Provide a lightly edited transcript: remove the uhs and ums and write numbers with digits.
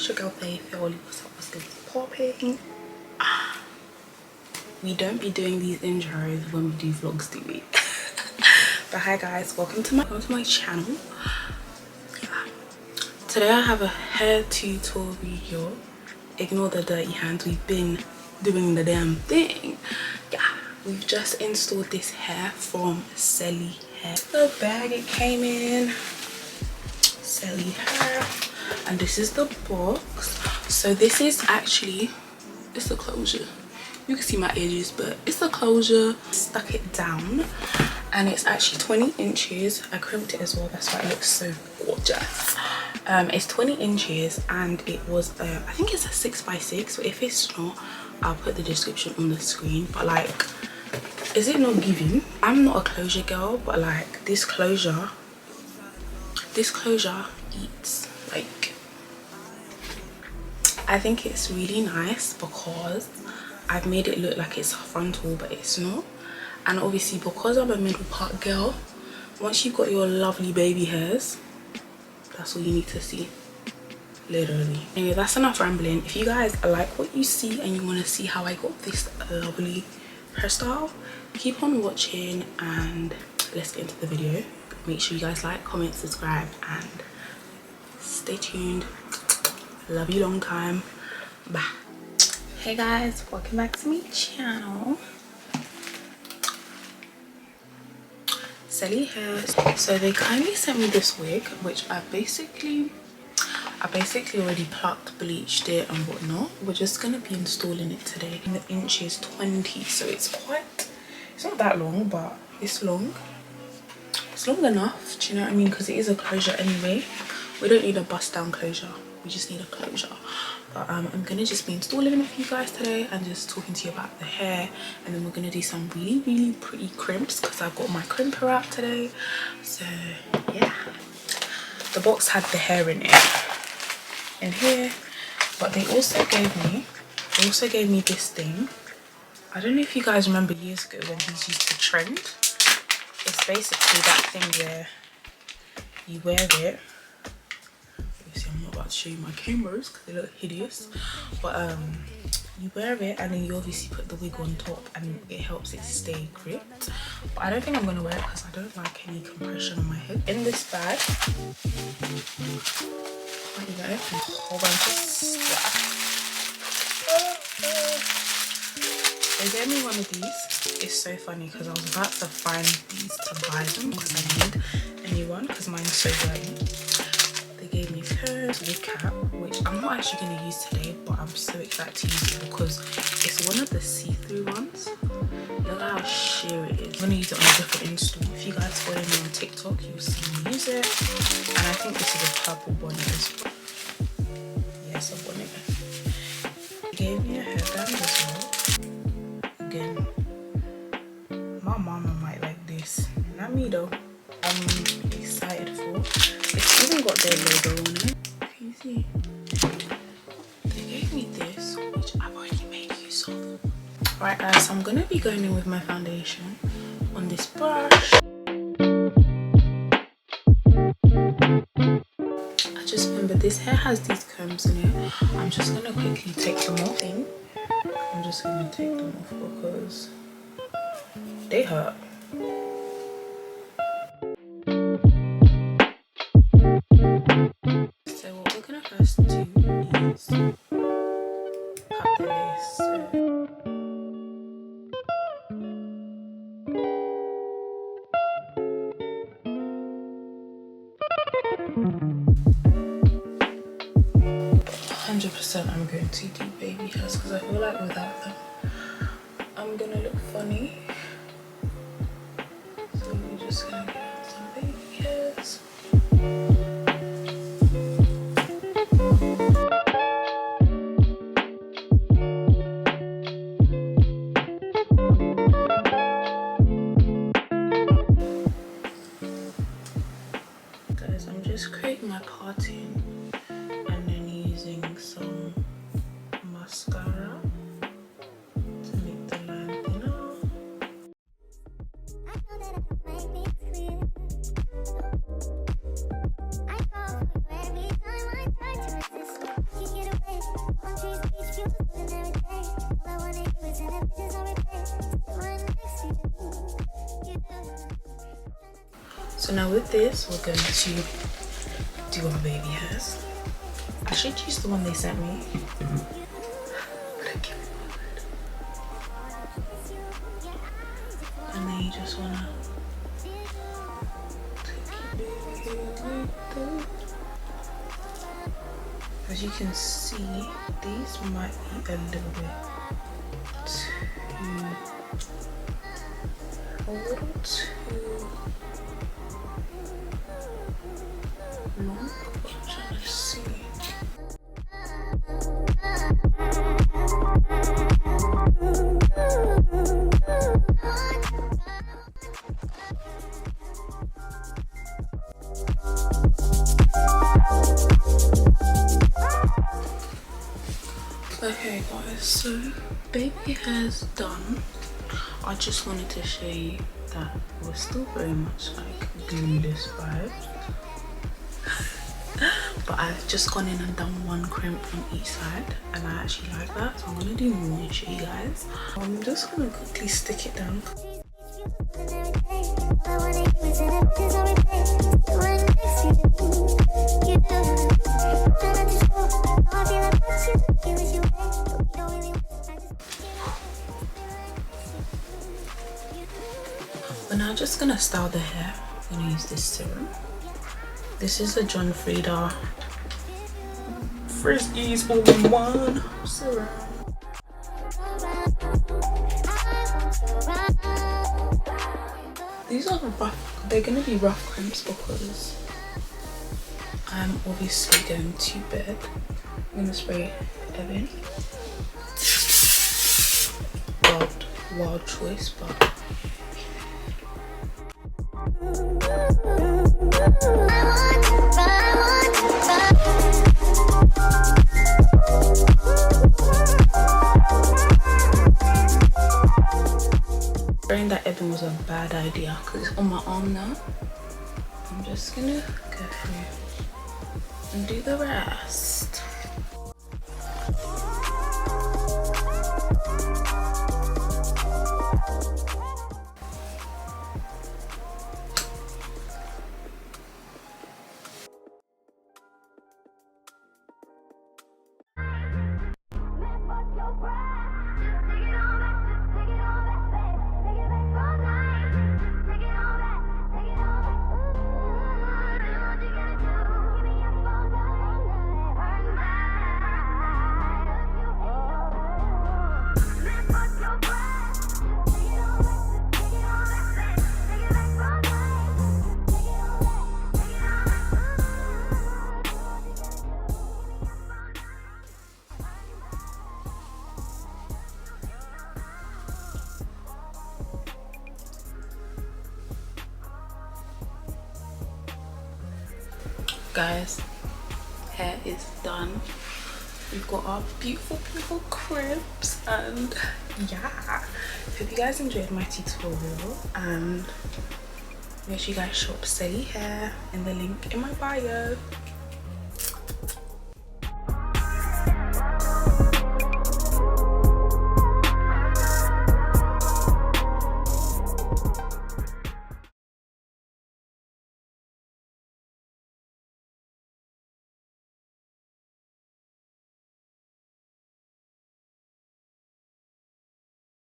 It's your girl Faith. What's up? What's good? Popping. We don't be doing these intros when we do vlogs, do we? But hi guys, welcome to my channel. Today I have a hair tutorial. Ignore the dirty hands, we've been doing the damn thing. Yeah, we've just installed this hair from Celie hair. The bag it came in, Celie hair, and this is the box. So this is actually, it's the closure. You can see my edges, but it's the closure. Stuck it down, and it's actually 20 inches. I crimped it as well, that's why it looks so gorgeous. It's 20 inches and it was I think it's a 6x6, but if it's not, I'll put the description on the screen. But like, is it not giving? I'm not a closure girl, but like this closure eats. Like, I think it's really nice because I've made it look like it's frontal, but it's not. And obviously because I'm a middle part girl, once you've got your lovely baby hairs, that's all you need to see, literally. Anyway, that's enough rambling. If you guys like what you see and you want to see how I got this lovely hairstyle, keep on watching and let's get into the video. Make sure you guys like, comment, subscribe, and stay tuned. Love you long time. Bye. Hey guys, welcome back to my channel. Celie hairs. So they kindly sent me this wig, which I basically already plucked, bleached it and whatnot. We're just gonna be installing it today. And the inch is 20, so it's not that long, but it's long. It's long enough, do you know what I mean? Because it is a closure anyway. We don't need a bust down closure, we just need a closure. But I'm gonna just be installing it with you guys today and just talking to you about the hair, and then we're gonna do some really pretty crimps because I've got my crimper out today. So yeah, the box had the hair in it in here, but they also gave me this thing. I don't know if you guys remember years ago when these used to trend. It's basically that thing where you wear it. Obviously I'm not about to show you my cameras because they look hideous, but you wear it and then you obviously put the wig on top and it helps it stay gripped. But I don't think I'm going to wear it because I don't like any compression on my head. In this bag, there you go, a whole bunch of stuff. They gave me one of these. It's so funny because I was about to find these to buy them because I need a new one because mine's so dirty. They gave me this wig cap, which I'm not actually going to use today, but I'm so excited to use it because it's one of the see-through ones. Look how sheer it is. I'm going to use it on a different install. If you guys follow me on TikTok, you'll see me use it. And I think this is a purple bonnet as well. Yes, a bonnet. They gave me a hairband as well. Again, my mama might like this, not me though. I'm excited for. It's even got their logo on it. Can you see? They gave me this, which I've already made use of. Alright guys, so I'm gonna be going in with my foundation on this brush. I just remember this hair has these combs in it. I'm just gonna quickly take them off. I'm just gonna take them off because they hurt. So what we're gonna first do is cut the lace. So 100% I'm going to do baby hairs because I feel like without them I'm gonna look funny. So we're just gonna get some baby hairs. Guys, I'm just creating my parting and then using some mascara to make the line thinner. I know that I might be clear. now with this, we're going to do our baby hairs. I should use the one they sent me. But I can't. And then you just wanna take your baby hair like that. As you can see, these might be a little bit too long. I'm trying to see. Okay guys, so baby hair's done. I just wanted to show you that we're still very much like Glueless vibes. But I've just gone in and done one crimp on each side and I actually like that, so I'm gonna do more and show you guys. I'm just gonna quickly stick it down. We're now just gonna style the hair. I'm gonna use this serum. This is a John Frieda Friskies all-in-one serum. These are rough. They're gonna be rough crimps because I'm obviously going to bed. I'm gonna spray Evan. Wild choice, but spraying that Evan was a bad idea because it's on my arm now. I'm just gonna go through and do the rest. Guys, hair is done. We've got our beautiful crimps and yeah. Hope you guys enjoyed my tutorial and make sure you guys shop Celie hair in the link in my bio.